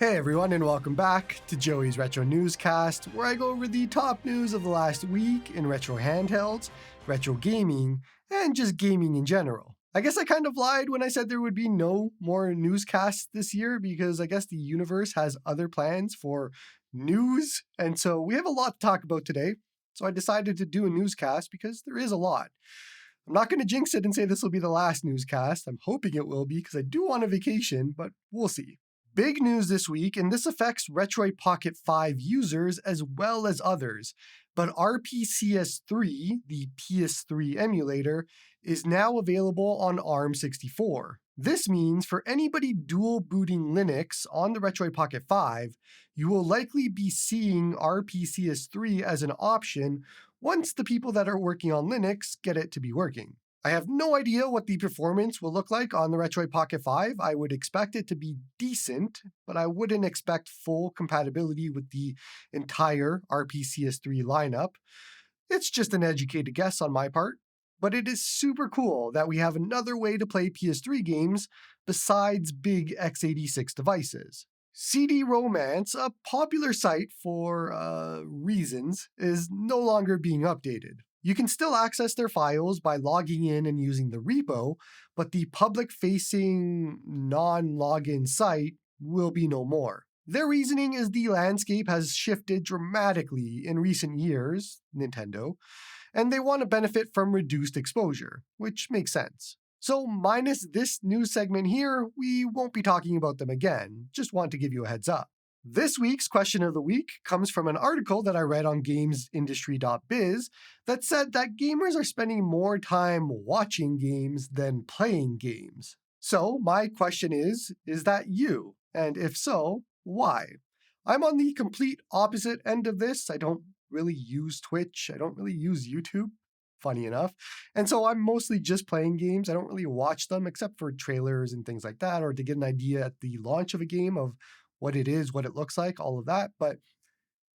Hey everyone, and welcome back to Joey's Retro Newscast, where I go over the top news of the last week in retro handhelds, retro gaming, and just gaming in general. I guess I kind of lied when I said there would be no more newscasts this year because I guess the universe has other plans for news, and so we have a lot to talk about today. So I decided to do a newscast because there is a lot. I'm not going to jinx it and say this will be the last newscast. I'm hoping it will be because I do want a vacation, but we'll see. Big news this week, and this affects Retroid Pocket 5 users as well as others. But RPCS3, the PS3 emulator, is now available on ARM64. This means for anybody dual booting Linux on the Retroid Pocket 5, you will likely be seeing RPCS3 as an option once the people that are working on Linux get it to be working. I have no idea what the performance will look like on the Retroid Pocket 5. I would expect it to be decent, but I wouldn't expect full compatibility with the entire RPCS3 lineup. It's just an educated guess on my part. But it is super cool that we have another way to play PS3 games besides big x86 devices. CD Romance, a popular site for reasons, is no longer being updated. You can still access their files by logging in and using the repo, but the public-facing, non-login site will be no more. Their reasoning is the landscape has shifted dramatically in recent years, Nintendo, and they want to benefit from reduced exposure, which makes sense. So minus this news segment here, we won't be talking about them again. Just want to give you a heads up. This week's question of the week comes from an article that I read on gamesindustry.biz that said that gamers are spending more time watching games than playing games. So my question is that you? And if so, why? I'm on the complete opposite end of this. I don't really use Twitch. I don't really use YouTube, funny enough. And so I'm mostly just playing games. I don't really watch them except for trailers and things like that, or to get an idea at the launch of a game of what it is, what it looks like, all of that. But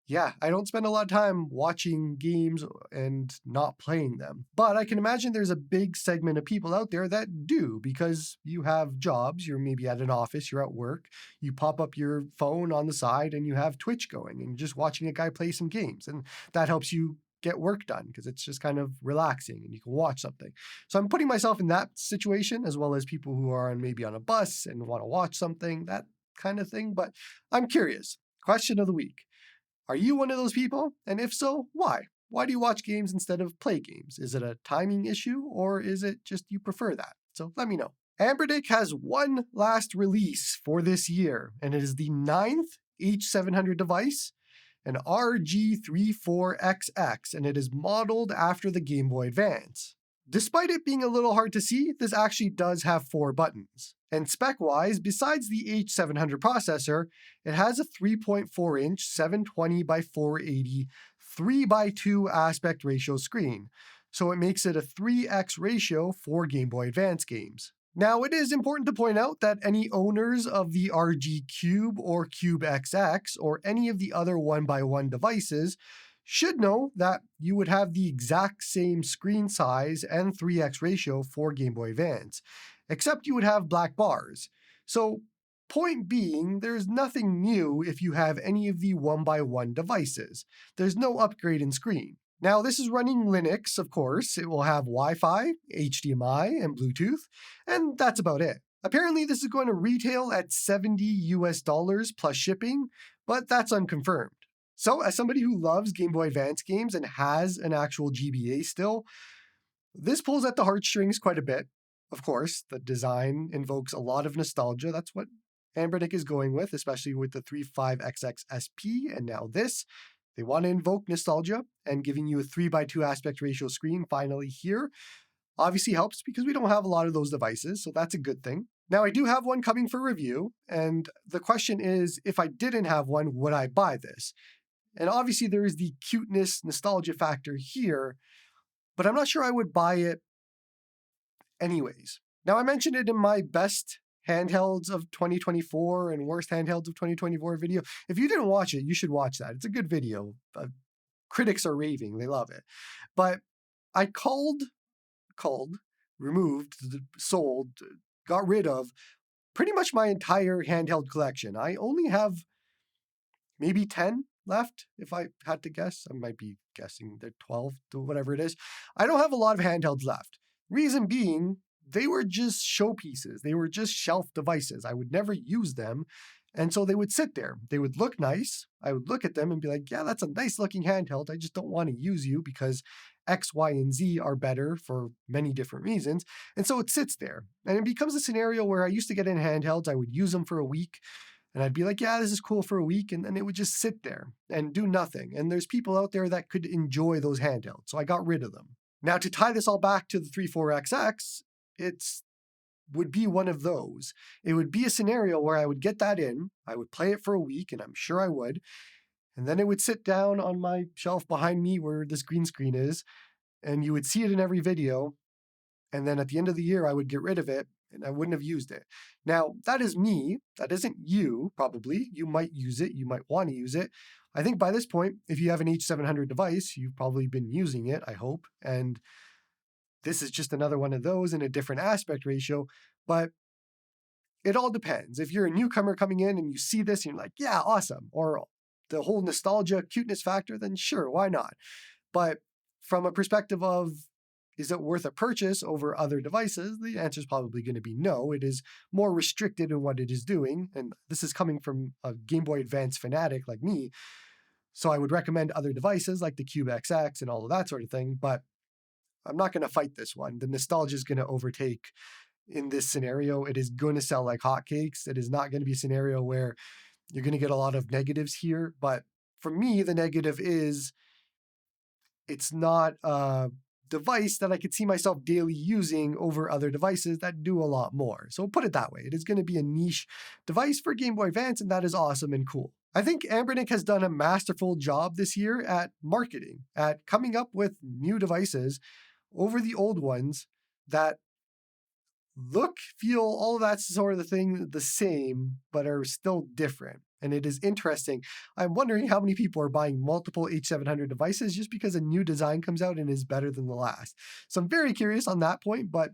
yeah, I don't spend a lot of time watching games and not playing them. But I can imagine there's a big segment of people out there that do because you have jobs, you're maybe at an office, you're at work, you pop up your phone on the side and you have Twitch going and you're just watching a guy play some games. And that helps you get work done because it's just kind of relaxing and you can watch something. So I'm putting myself in that situation as well as people who are maybe on a bus and want to watch something, that kind of thing. But I'm curious. Question of the week. Are you one of those people? And if so, why? Why do you watch games instead of play games? Is it a timing issue or is it just you prefer that? So let me know. Anbernic has one last release for this year, and it is the 9th H700 device, an RG34XX, and it is modeled after the Game Boy Advance. Despite it being a little hard to see, this actually does have 4 buttons. And spec-wise, besides the H700 processor, it has a 3.4-inch 720 by 480 3:2 aspect ratio screen, so it makes it a 3x ratio for Game Boy Advance games. Now, it is important to point out that any owners of the RG Cube or Cube XX or any of the other 1x1 devices should know that you would have the exact same screen size and 3x ratio for Game Boy Advance, except you would have black bars. So, point being, there's nothing new if you have any of the 1x1 devices. There's no upgrade in screen. Now, this is running Linux, of course. It will have Wi-Fi, HDMI, and Bluetooth, and that's about it. Apparently, this is going to retail at $70 plus shipping, but that's unconfirmed. So, as somebody who loves Game Boy Advance games and has an actual GBA still, this pulls at the heartstrings quite a bit. Of course, the design invokes a lot of nostalgia. That's what Anbernic is going with, especially with the 35XX SP and now this. They want to invoke nostalgia, and giving you a 3:2 aspect ratio screen finally here obviously helps because we don't have a lot of those devices, so that's a good thing. Now, I do have one coming for review, and the question is, if I didn't have one, would I buy this? And obviously there is the cuteness nostalgia factor here, but I'm not sure I would buy it anyways. Now, I mentioned it in my best handhelds of 2024 and worst handhelds of 2024 video. If you didn't watch it, you should watch that. It's a good video. Critics are raving. They love it. But I removed, sold, got rid of pretty much my entire handheld collection. I only have maybe 10 left, if I had to guess. I might be guessing they're 12 to whatever it is. I don't have a lot of handhelds left. Reason being, they were just showpieces. They were just shelf devices. I would never use them. And so they would sit there. They would look nice. I would look at them and be like, yeah, that's a nice looking handheld. I just don't want to use you because X, Y, and Z are better for many different reasons. And so it sits there. And it becomes a scenario where I used to get in handhelds. I would use them for a week. And I'd be like, yeah, this is cool for a week. And then it would just sit there and do nothing. And there's people out there that could enjoy those handhelds. So I got rid of them. Now, to tie this all back to the 34XX, it's would be one of those. It would be a scenario where I would get that in, I would play it for a week, and I'm sure I would, and then it would sit down on my shelf behind me where this green screen is, and you would see it in every video, and then at the end of the year, I would get rid of it, and I wouldn't have used it. Now, that is me. That isn't you, probably. You might use it. You might want to use it. I think by this point, if you have an H700 device, you've probably been using it, I hope, and this is just another one of those in a different aspect ratio, but it all depends. If you're a newcomer coming in and you see this and you're like, yeah, awesome, or the whole nostalgia, cuteness factor, then sure, why not? But from a perspective of, is it worth a purchase over other devices? The answer is probably going to be no. It is more restricted in what it is doing. And this is coming from a Game Boy Advance fanatic like me. So I would recommend other devices like the Cube XX and all of that sort of thing. But I'm not going to fight this one. The nostalgia is going to overtake in this scenario. It is going to sell like hotcakes. It is not going to be a scenario where you're going to get a lot of negatives here. But for me, the negative is it's not a device that I could see myself daily using over other devices that do a lot more. So put it that way. It is going to be a niche device for Game Boy Advance, and that is awesome and cool. I think Anbernic has done a masterful job this year at marketing, at coming up with new devices over the old ones that look, feel, all of that sort of the thing the same, but are still different. And it is interesting. I'm wondering how many people are buying multiple H700 devices just because a new design comes out and is better than the last. So I'm very curious on that point, but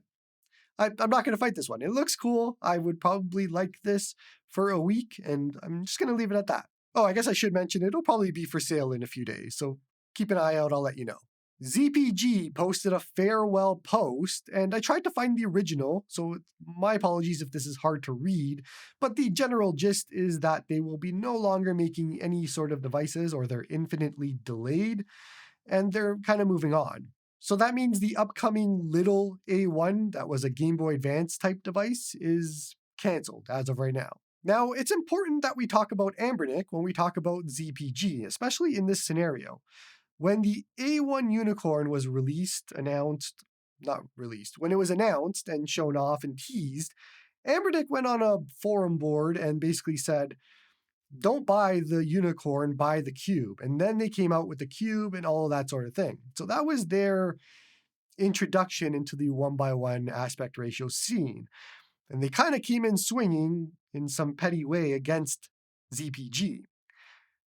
I'm not going to fight this one. It looks cool. I would probably like this for a week, and I'm just going to leave it at that. Oh, I guess I should mention it'll probably be for sale in a few days, so keep an eye out. I'll let you know. ZPG posted a farewell post, and I tried to find the original, so my apologies if this is hard to read, but the general gist is that they will be no longer making any sort of devices, or they're infinitely delayed, and they're kind of moving on. So that means the upcoming little A1, that was a Game Boy Advance type device, is canceled as of right now. Now, it's important that we talk about Anbernic when we talk about ZPG, especially in this scenario. When the A1 Unicorn was when it was announced and shown off and teased, Anbernic went on a forum board and basically said, don't buy the Unicorn, buy the Cube. And then they came out with the Cube and all of that sort of thing. So that was their introduction into the 1x1 aspect ratio scene. And they kind of came in swinging in some petty way against ZPG.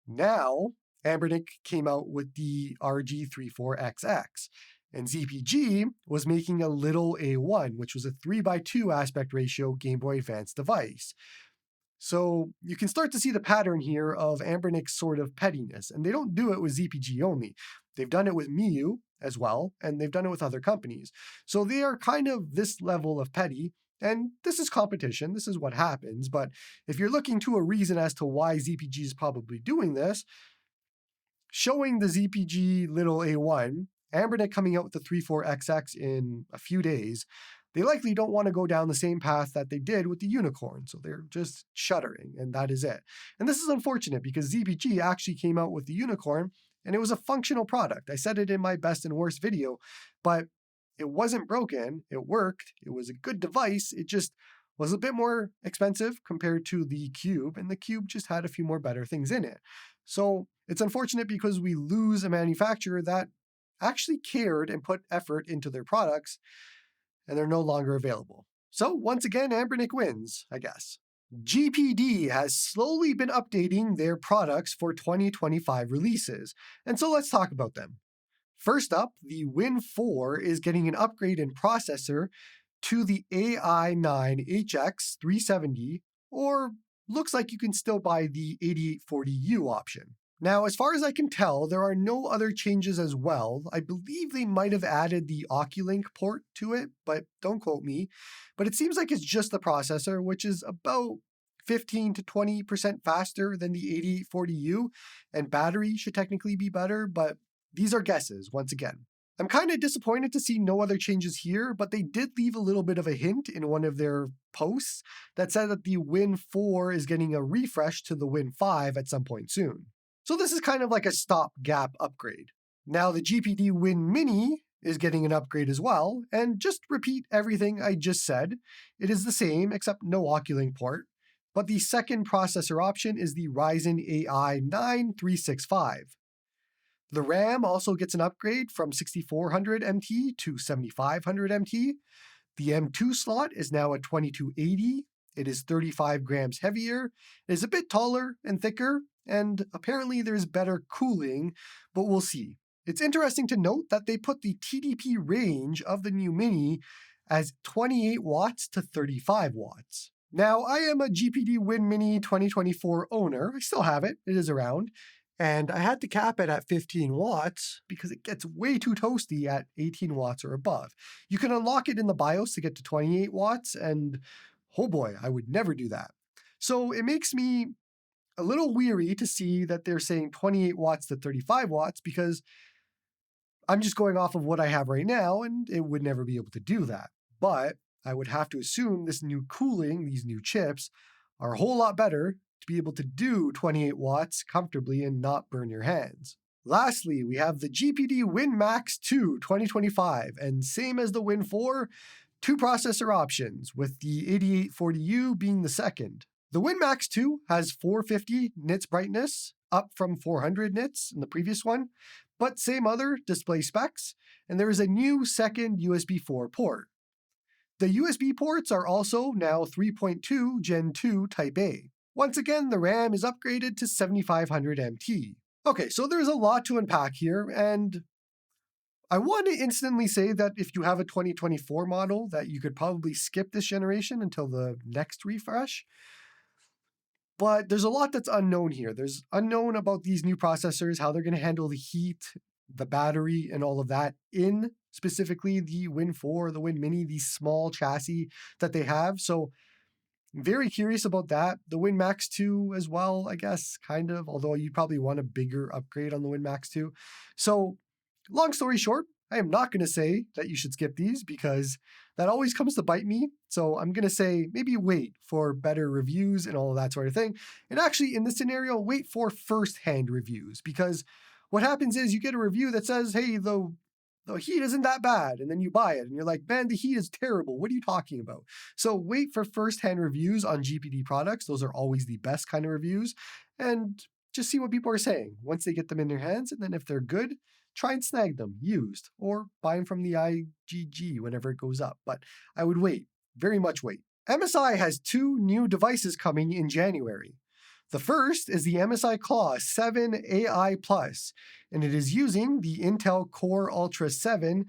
Now, Anbernic came out with the RG34XX, and ZPG was making a little A1, which was a 3x2 aspect ratio Game Boy Advance device. So you can start to see the pattern here of Anbernic's sort of pettiness, and they don't do it with ZPG only. They've done it with Miu as well, and they've done it with other companies. So they are kind of this level of petty, and this is competition. This is what happens. But if you're looking to a reason as to why ZPG is probably doing this, showing the ZPG little A1, Anbernic coming out with the 34XX in a few days, they likely don't want to go down the same path that they did with the Unicorn, so they're just shuttering, and that is it. And this is unfortunate because ZPG actually came out with the Unicorn, and it was a functional product. I said it in my best and worst video, but it wasn't broken, it worked, it was a good device, it just was a bit more expensive compared to the Cube, and the Cube just had a few more better things in it. So it's unfortunate because we lose a manufacturer that actually cared and put effort into their products, and they're no longer available. So once again, Anbernic wins, I guess. GPD has slowly been updating their products for 2025 releases, and so let's talk about them. First up, the Win 4 is getting an upgrade in processor to the AI9 HX370, or looks like you can still buy the 8840U option. Now, as far as I can tell, there are no other changes as well. I believe they might have added the Oculink port to it, but don't quote me. But it seems like it's just the processor, which is about 15 to 20% faster than the 8840U, and battery should technically be better, but these are guesses, once again. I'm kind of disappointed to see no other changes here, but they did leave a little bit of a hint in one of their posts that said that the Win 4 is getting a refresh to the Win 5 at some point soon. So this is kind of like a stopgap upgrade. Now the GPD Win Mini is getting an upgrade as well, and just repeat everything I just said. It is the same except no Oculink port, but the second processor option is the Ryzen AI 9365. The RAM also gets an upgrade from 6400 MT to 7500 MT. The M2 slot is now a 2280. It is 35 grams heavier. It is a bit taller and thicker, and apparently there's better cooling, but we'll see. It's interesting to note that they put the TDP range of the new Mini as 28 watts to 35 watts. Now, I am a GPD Win Mini 2024 owner. I still have it. It is around. And I had to cap it at 15 watts because it gets way too toasty at 18 watts or above. You can unlock it in the BIOS to get to 28 watts, and oh boy, I would never do that. So it makes me a little weary to see that they're saying 28 watts to 35 watts because I'm just going off of what I have right now, and it would never be able to do that. But I would have to assume this new cooling, these new chips, are a whole lot better to be able to do 28 watts comfortably and not burn your hands. Lastly, we have the GPD Win Max 2 2025, and same as the Win 4, two processor options, with the 8840U being the second. The Win Max 2 has 450 nits brightness, up from 400 nits in the previous one, but same other display specs, and there is a new second USB 4 port. The USB ports are also now 3.2 Gen 2 Type A. Once again, the RAM is upgraded to 7500 MT. Okay, so there's a lot to unpack here, and I want to instantly say that if you have a 2024 model, that you could probably skip this generation until the next refresh. But there's a lot that's unknown here. There's unknown about these new processors, how they're going to handle the heat, the battery, and all of that in specifically the Win 4, the Win Mini, these small chassis that they have. So very curious about that. The Win Max 2 as well, I guess, kind of, although you'd probably want a bigger upgrade on the Win Max 2. So long story short, I am not going to say that you should skip these because that always comes to bite me. So I'm going to say maybe wait for better reviews and all of that sort of thing. And actually, in this scenario, wait for first-hand reviews, because what happens is you get a review that says, hey, the heat isn't that bad, and then you buy it, and you're like, man, the heat is terrible. What are you talking about? So wait for first-hand reviews on GPD products. Those are always the best kind of reviews. And just see what people are saying once they get them in their hands. And then if they're good, try and snag them used, or buy them from the IGG whenever it goes up. But I would wait, very much wait. MSI has two new devices coming in January. The first is the MSI Claw 7 AI Plus, and it is using the Intel Core Ultra 7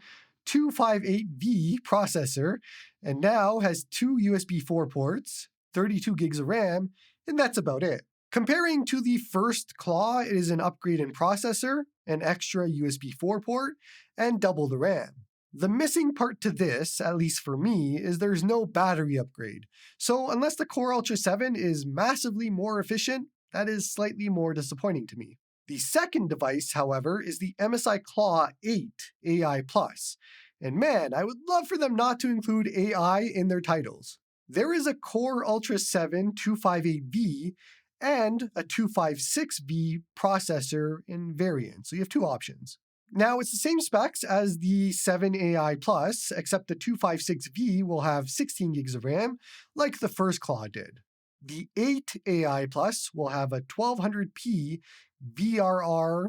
258V processor, and now has two USB 4 ports, 32 gigs of RAM, and that's about it. Comparing to the first Claw, it is an upgrade in processor, an extra USB 4 port, and double the RAM. The missing part to this, at least for me, is there's no battery upgrade. So unless the Core Ultra 7 is massively more efficient, that is slightly more disappointing to me. The second device, however, is the MSI Claw 8 AI Plus. And man, I would love for them not to include AI in their titles. There is a Core Ultra 7 258V and a 256V processor in variant, so you have two options. Now, it's the same specs as the 7 AI Plus, except the 256V will have 16 gigs of RAM, like the first Claw did. The 8 AI Plus will have a 1200p VRR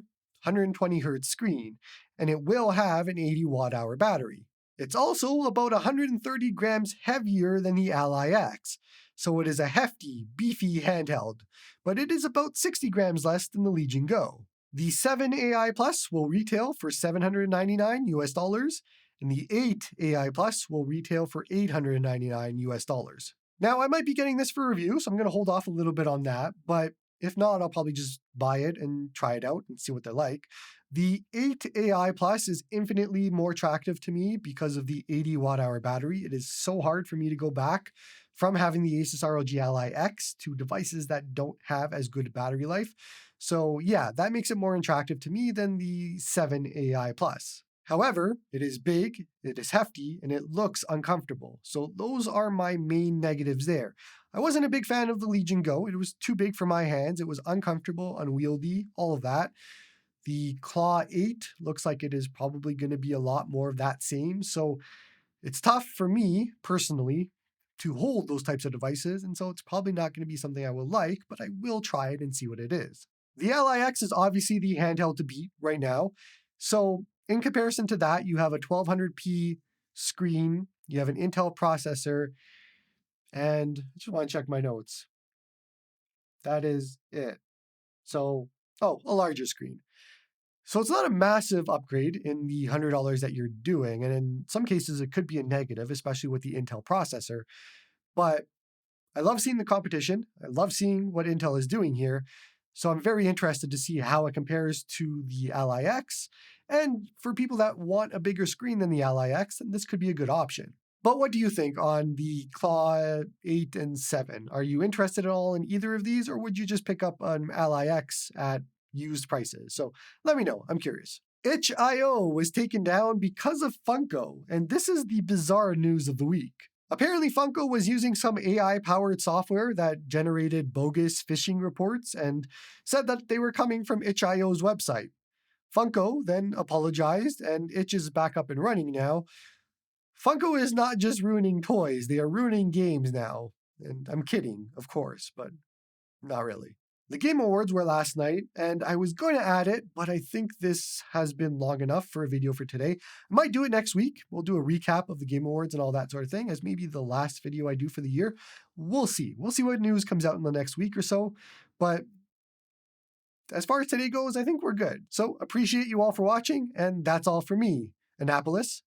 120Hz screen, and it will have an 80 watt-hour battery. It's also about 130 grams heavier than the Ally X, so it is a hefty, beefy handheld, but it is about 60 grams less than the Legion Go. The 7 AI Plus will retail for $799 US, and the 8 AI Plus will retail for $899 US dollars. Now, I might be getting this for review, so I'm going to hold off a little bit on that, but if not, I'll probably just buy it and try it out and see what they're like. The 8 AI Plus is infinitely more attractive to me because of the 80 watt hour battery. It is so hard for me to go back from having the Asus ROG Ally X to devices that don't have as good battery life. So yeah, that makes it more attractive to me than the 7 AI Plus. However, it is big, it is hefty, and it looks uncomfortable. So those are my main negatives there. I wasn't a big fan of the Legion Go. It was too big for my hands. It was uncomfortable, unwieldy, all of that. The Claw 8 looks like it is probably going to be a lot more of that same. So it's tough for me personally to hold those types of devices. And so it's probably not going to be something I will like, but I will try it and see what it is. The Ally X is obviously the handheld to beat right now. So in comparison to that, you have a 1200p screen, you have an Intel processor, and I just want to check my notes. That is it. So, a larger screen. So it's not a massive upgrade in the $100 that you're doing. And in some cases, it could be a negative, especially with the Intel processor. But I love seeing the competition. I love seeing what Intel is doing here. So I'm very interested to see how it compares to the Ally X. And for people that want a bigger screen than the Ally X, then this could be a good option. But what do you think on the Claw 8 and 7? Are you interested at all in either of these, or would you just pick up an Ally X at used prices? So let me know. I'm curious. itch.io was taken down because of Funko, and this is the bizarre news of the week. Apparently, Funko was using some AI-powered software that generated bogus phishing reports and said that they were coming from itch.io's website. Funko then apologized, and Itch is back up and running now. Funko is not just ruining toys, they are ruining games now. And I'm kidding, of course, but not really. The Game Awards were last night, and I was going to add it, but I think this has been long enough for a video for today. I might do it next week. We'll do a recap of the Game Awards and all that sort of thing as maybe the last video I do for the year. We'll see. We'll see what news comes out in the next week or so. But as far as today goes, I think we're good. So appreciate you all for watching, and that's all for me. Annapolis,